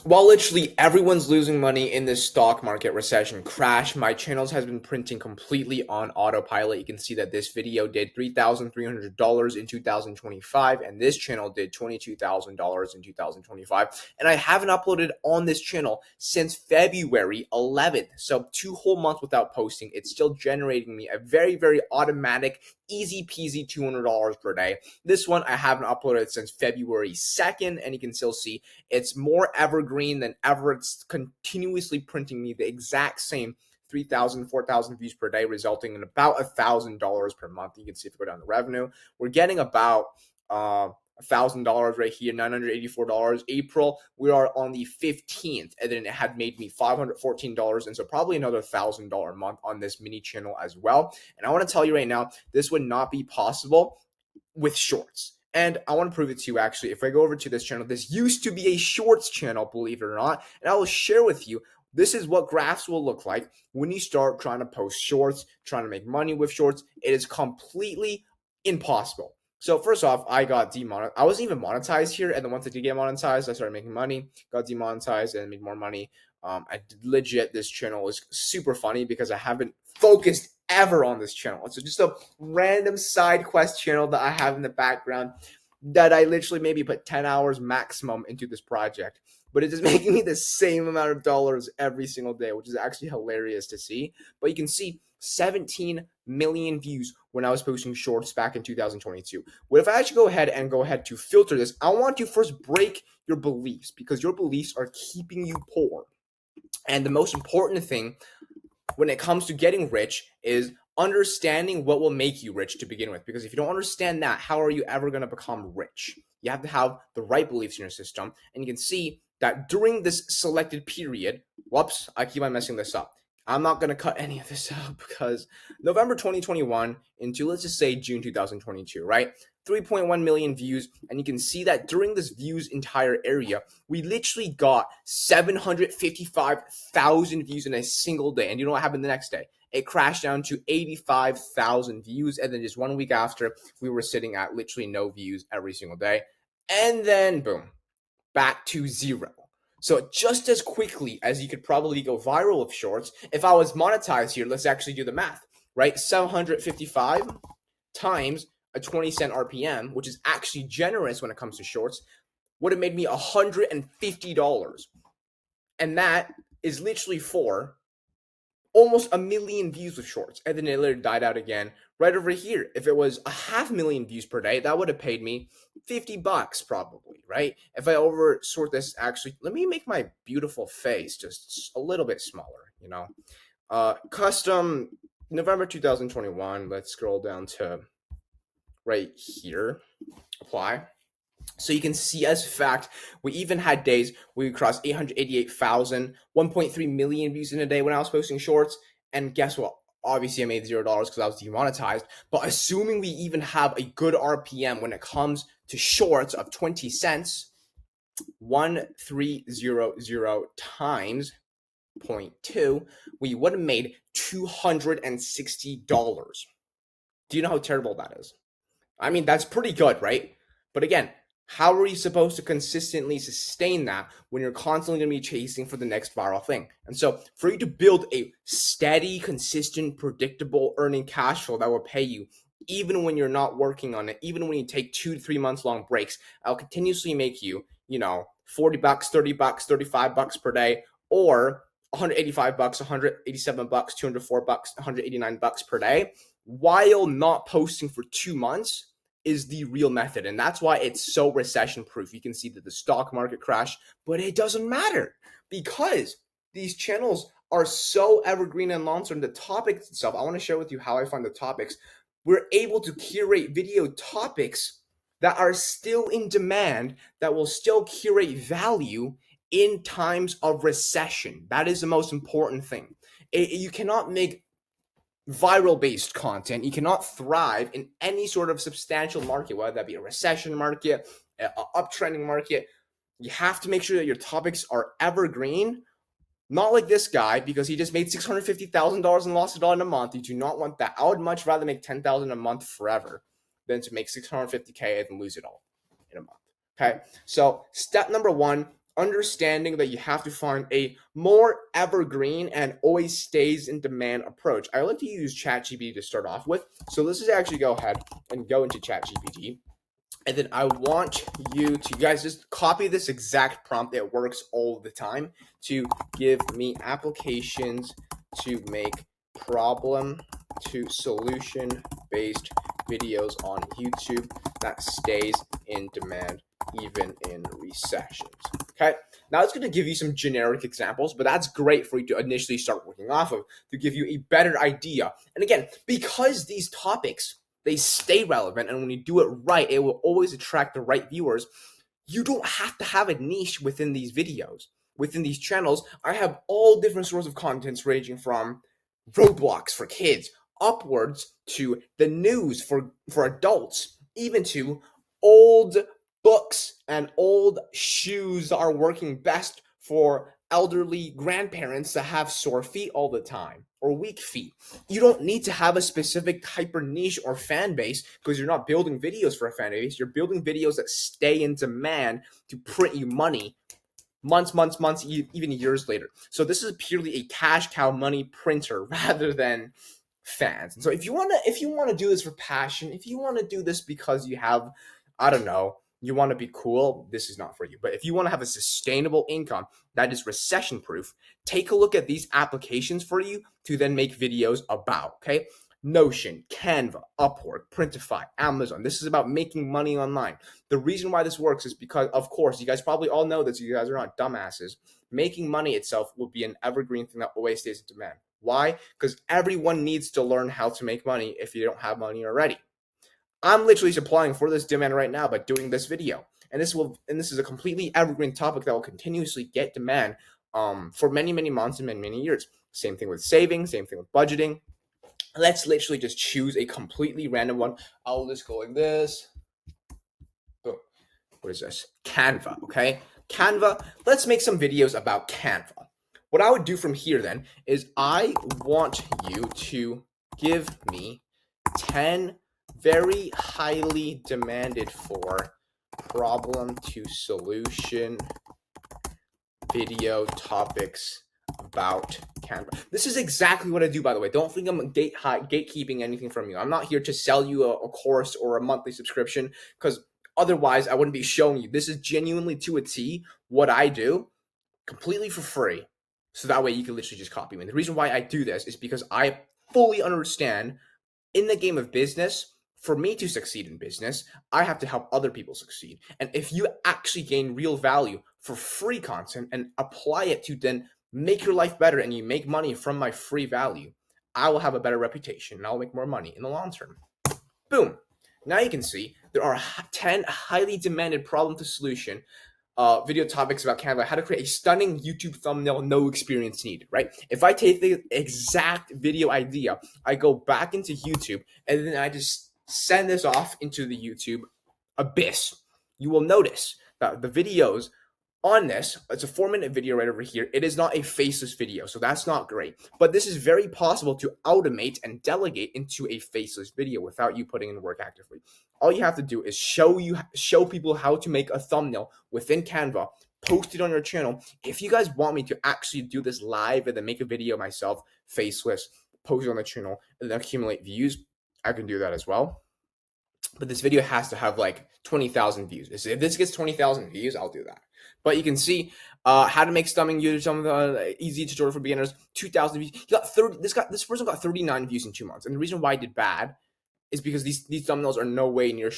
While literally everyone's losing money in this stock market recession crash, my channels has been printing completely on autopilot. You can see that this video did $3,300 in 2025, and this channel did $22,000 in 2025. And I haven't uploaded on this channel since February 11th. So 2 whole months without posting. It's still generating me a very, very automatic, easy peasy $200 per day. This one I haven't uploaded since February 2nd, and you can still see it's more evergreen than ever. It's continuously printing me the exact same 3,000, 4,000 views per day, resulting in about $1,000 per month. You can see if we go down the revenue, we're getting about $1,000 right here, $984. April, we are on the 15th, and then it had made me $514, and so probably another $1,000 a month on this mini channel as well. And I want to tell you right now, this would not be possible with shorts. And I want to prove it to you actually. If I go over to this channel, this used to be a shorts channel, believe it or not, and I will share with you this is what graphs will look like when you start trying to post shorts, trying to make money with shorts. It is completely impossible. So first off, I got demonetized. I wasn't even monetized here, and then once I did get monetized, I started making money, got demonetized, and made more money. Legit, this channel is super funny because I haven't focused ever on this channel. It's just a random side quest channel that I have in the background that I literally maybe put 10 hours maximum into this project. But it is making me the same amount of dollars every single day, which is actually hilarious to see. But you can see 17 million views when I was posting shorts back in 2022. What if I actually go ahead to filter this? I want to first break your beliefs because your beliefs are keeping you poor. And the most important thing when it comes to getting rich is understanding what will make you rich to begin with. Because if you don't understand that, how are you ever going to become rich? You have to have the right beliefs in your system. And you can see that during this selected period, whoops, I keep on messing this up. I'm not going to cut any of this out because November 2021 into, let's just say, June 2022, right? 3.1 million views. And you can see that during this views entire area, we literally got 755,000 views in a single day. And you know what happened the next day? It crashed down to 85,000 views. And then just 1 week after, we were sitting at literally no views every single day. And then boom, back to zero. So just as quickly as you could probably go viral with shorts, if I was monetized here, let's actually do the math, right? 755 times a 20-cent RPM, which is actually generous when it comes to shorts, would have made me $150. And that is literally for almost a million views with shorts. And then it later died out again right over here. If it was 500,000 views per day, that would have paid me $50 probably, right? If I over sort this, actually, let me make my beautiful face just a little bit smaller, you know. Custom November 2021. Let's scroll down to right here. Apply. So you can see as fact, we even had days where we crossed 888,000, 1.3 million views in a day when I was posting shorts. And guess what? Obviously, I made $0 because I was demonetized. But assuming we even have a good RPM when it comes to shorts of 20 cents, 1300 times 0.2, we would have made $260. Do you know how terrible that is? I mean, that's pretty good, right? But again, how are you supposed to consistently sustain that when you're constantly going to be chasing for the next viral thing? And so for you to build a steady, consistent, predictable earning cash flow that will pay you even when you're not working on it, even when you take 2 to 3 months long breaks, I'll continuously make you, $40, $30, $35 per day, or $185, $187, $204, $189 per day, while not posting for 2 months is the real method. And that's why it's so recession proof. You can see that the stock market crashed, but it doesn't matter because these channels are so evergreen and long term. The topics itself, I want to share with you how I find the topics. We're able to curate video topics that are still in demand, that will still curate value in times of recession. That is the most important thing. You cannot make viral based content. You cannot thrive in any sort of substantial market, whether that be a recession market, an uptrending market. You have to make sure that your topics are evergreen. Not like this guy, because he just made $650,000 and lost it all in a month. You do not want that. I would much rather make $10,000 a month forever than to make $650K and lose it all in a month. Okay, so step number one understanding that you have to find a more evergreen and always stays in demand approach. I like to use ChatGPT to start off with. So let's just actually go ahead and go into ChatGPT. And then I want you guys just copy this exact prompt. It works all the time. To give me applications to make problem to solution based videos on YouTube that stays in demand even in recessions. Okay, now it's going to give you some generic examples, but that's great for you to initially start working off of to give you a better idea. And again, because these topics, they stay relevant, and when you do it right, it will always attract the right viewers. You don't have to have a niche within these videos. Within these channels, I have all different sorts of contents ranging from roadblocks for kids upwards to the news for adults, even to old books and old shoes that are working best for elderly grandparents that have sore feet all the time or weak feet. You don't need to have a specific hyper niche or fan base because you're not building videos for a fan base. You're building videos that stay in demand to print you money months, even years later. So this is purely a cash cow money printer rather than fans. And so if you wanna do this for passion, if you want to do this because you have, I don't know, you want to be cool, this is not for you. But if you want to have a sustainable income that is recession proof, take a look at these applications for you to then make videos about. Okay, Notion, Canva, Upwork, Printify, Amazon. This is about making money online. The reason why this works is because, of course, you guys probably all know this. You guys are not dumbasses. Making money itself will be an evergreen thing that always stays in demand. Why? Because everyone needs to learn how to make money if you don't have money already. I'm literally supplying for this demand right now by doing this video. And this is a completely evergreen topic that will continuously get demand for many, many months and many, many years. Same thing with saving, same thing with budgeting. Let's literally just choose a completely random one. I'll just go like this. Boom. What is this? Canva, okay? Canva, let's make some videos about Canva. What I would do from here then is I want you to give me 10 very highly demanded for problem to solution video topics about Canva. This is exactly what I do, by the way. Don't think I'm gatekeeping anything from you. I'm not here to sell you a course or a monthly subscription because otherwise I wouldn't be showing you. This is genuinely to a T what I do completely for free. So that way you can literally just copy me. And the reason why I do this is because I fully understand in the game of business, for me to succeed in business, I have to help other people succeed. And if you actually gain real value for free content and apply it to then make your life better and you make money from my free value, I will have a better reputation and I'll make more money in the long term. Boom. Now you can see there are 10 highly demanded problem to solution video topics about Canva, how to create a stunning YouTube thumbnail, no experience needed, right? If I take the exact video idea, I go back into YouTube, and then I just send this off into the YouTube abyss, you will notice that the videos on this, it's a 4-minute video right over here. It is not a faceless video, so that's not great. But this is very possible to automate and delegate into a faceless video without you putting in work actively. All you have to do is show people how to make a thumbnail within Canva, post it on your channel. If you guys want me to actually do this live and then make a video myself, faceless, post it on the channel, and then accumulate views, I can do that as well. But this video has to have like 20,000 views. If this gets 20,000 views, I'll do that. But you can see how to make stunning YouTube, some of the easy tutorial for beginners, 2,000 views. He got 30. This person got 39 views in 2 months, and the reason why I did bad is because these thumbnails are no way near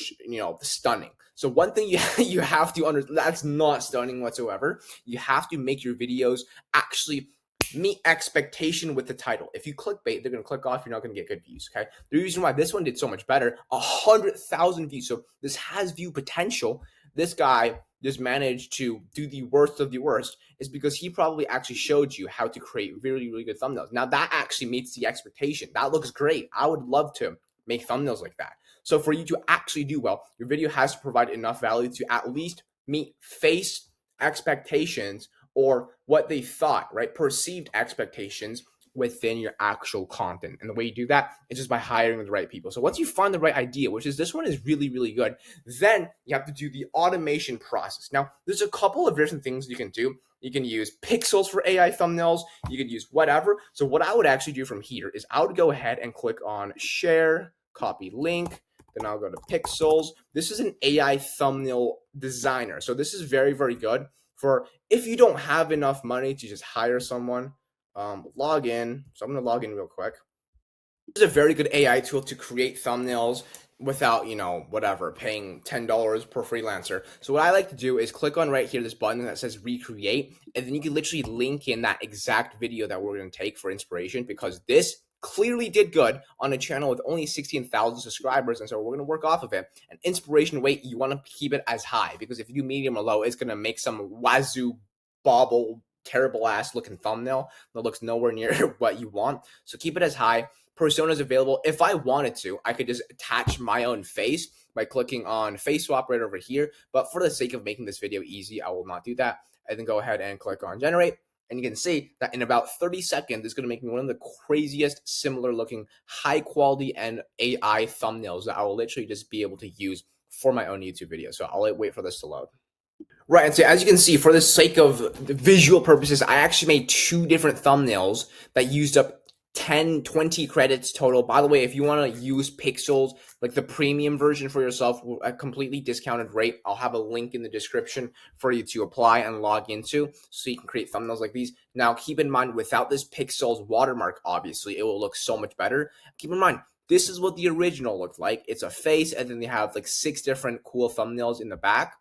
stunning. So one thing you have to understand, that's not stunning whatsoever. You have to make your videos actually meet expectation with the title. If you clickbait, they're going to click off. You're not going to get good views. Okay. The reason why this one did so much better, 100,000 views. So this has view potential. This guy just managed to do the worst of the worst is because he probably actually showed you how to create really, really good thumbnails. Now that actually meets the expectation. That looks great. I would love to make thumbnails like that. So for you to actually do well, your video has to provide enough value to at least meet face expectations or what they thought, right? Perceived expectations within your actual content. And the way you do that is just by hiring the right people. So once you find the right idea, which is this one is really, really good, then you have to do the automation process. Now, there's a couple of different things you can do. You can use pixels for AI thumbnails. You can use whatever. So what I would actually do from here is I would go ahead and click on share, copy link. Then I'll go to pixels. This is an AI thumbnail designer. So this is very, very good for if you don't have enough money to just hire someone. Log in. So I'm going to log in real quick. This is a very good AI tool to create thumbnails without, whatever, paying $10 per freelancer. So what I like to do is click on right here, this button that says recreate, and then you can literally link in that exact video that we're going to take for inspiration, because this clearly did good on a channel with only 16,000 subscribers. And so we're going to work off of it. And inspiration weight, you want to keep it as high, because if you do medium or low, it's going to make some wazoo bobble terrible ass looking thumbnail that looks nowhere near what you want. So keep it as high. Personas available. If I wanted to, I could just attach my own face by clicking on face swap right over here. But for the sake of making this video easy, I will not do that. And then go ahead and click on generate. And you can see that in about 30 seconds, it's going to make me one of the craziest, similar looking, high quality and AI thumbnails that I will literally just be able to use for my own YouTube video. So I'll wait for this to load. Right, and so as you can see, for the sake of the visual purposes, I actually made 2 different thumbnails that used up 10, 20 credits total. By the way, if you want to use pixels, like the premium version for yourself, a completely discounted rate, I'll have a link in the description for you to apply and log into so you can create thumbnails like these. Now, keep in mind, without this pixels watermark, obviously, it will look so much better. Keep in mind, this is what the original looked like. It's a face, and then they have like 6 different cool thumbnails in the back.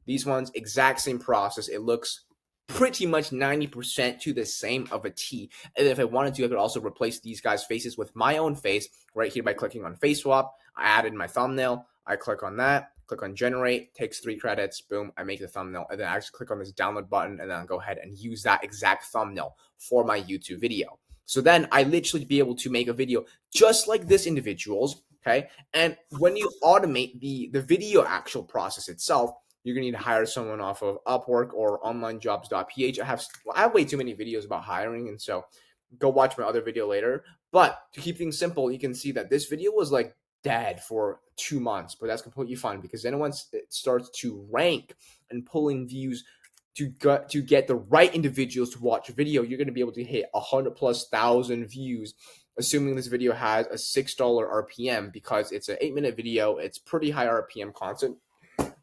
These ones, exact same process. It looks pretty much 90% to the same of a T. And if I wanted to, I could also replace these guys' faces with my own face right here by clicking on face swap. I added my thumbnail. I click on that, click on generate, takes 3 credits, boom, I make the thumbnail. And then I actually click on this download button, and then I'll go ahead and use that exact thumbnail for my YouTube video. So then I literally be able to make a video just like this individual's, okay? And when you automate the video actual process itself, you're going to need to hire someone off of Upwork or onlinejobs.ph. I have way too many videos about hiring, and so go watch my other video later. But to keep things simple, you can see that this video was like dead for 2 months, but that's completely fine, because then once it starts to rank and pulling views to get the right individuals to watch a video, you're going to be able to hit 100,000+ views, assuming this video has a $6 RPM, because it's an 8-minute video. It's pretty high RPM content.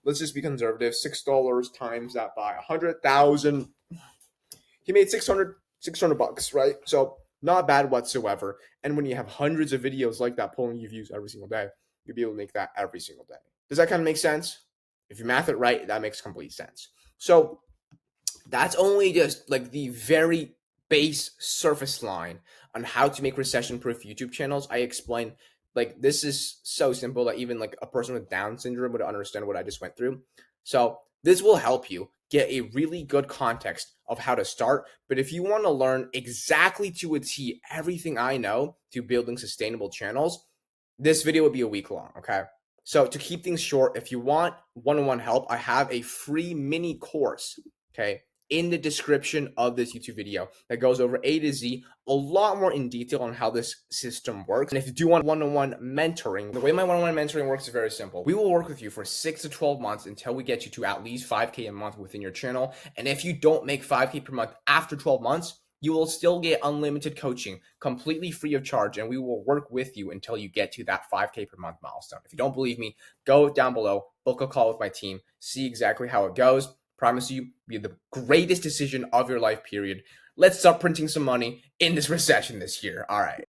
Let's just be conservative. $6 times that by 100,000. He made 600 bucks, right? So not bad whatsoever. And when you have hundreds of videos like that pulling you views every single day, you'll be able to make that every single day. Does that kind of make sense? If you math it right, that makes complete sense. So that's only just like the very base surface line on how to make recession-proof YouTube channels. I explained, like, this is so simple that even like a person with Down syndrome would understand what I just went through. So this will help you get a really good context of how to start. But if you want to learn exactly to a T everything I know to building sustainable channels, this video would be a week long, okay? So to keep things short, if you want one-on-one help, I have a free mini course, okay, in the description of this YouTube video that goes over A to Z, a lot more in detail on how this system works. And if you do want one-on-one mentoring, the way my one-on-one mentoring works is very simple. We will work with you for 6 to 12 months until we get you to at least 5K a month within your channel. And if you don't make 5K per month after 12 months, you will still get unlimited coaching, completely free of charge, and we will work with you until you get to that 5K per month milestone. If you don't believe me, go down below, book a call with my team, see exactly how it goes. Promise you, be the greatest decision of your life, period. Let's start printing some money in this recession this year. All right.